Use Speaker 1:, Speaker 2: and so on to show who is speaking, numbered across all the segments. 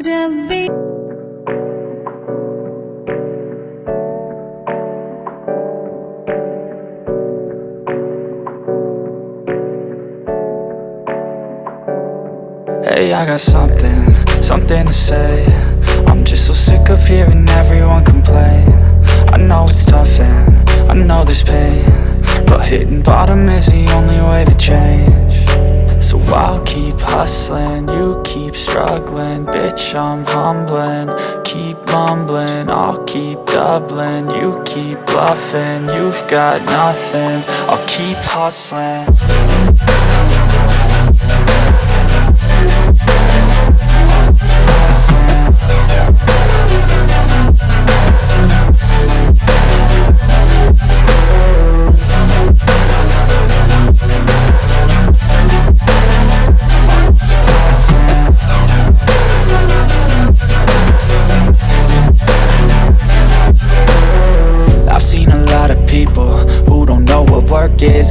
Speaker 1: ربي
Speaker 2: Hey, I got something to say. I'm just so sick of hearing everyone complain. I know it's tough and I know there's pain, but hitting bottom is the only way to change. So I'll keep hustling, you keep struggling. Bitch, I'm humbling, keep mumbling. I'll keep doubling, you keep bluffing. You've got nothing, I'll keep hustling.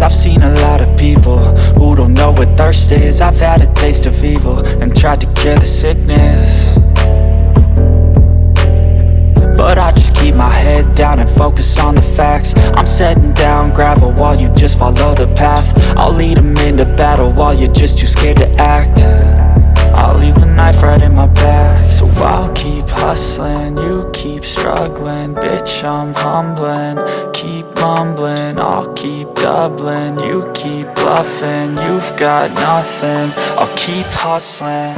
Speaker 2: I've seen a lot of people who don't know what thirst is. I've had a taste of evil and tried to cure the sickness, but I just keep my head down and focus on the facts. I'm setting down gravel while you just follow the path. I'll lead them into battle while you're just too scared to act. I'll leave the knife right in my back. So I'll keep hustling, you keep struggling. Bitch, I'm humbling, keep mumbling. I'll keep doubling, you keep bluffing. You've got nothing, I'll keep hustling.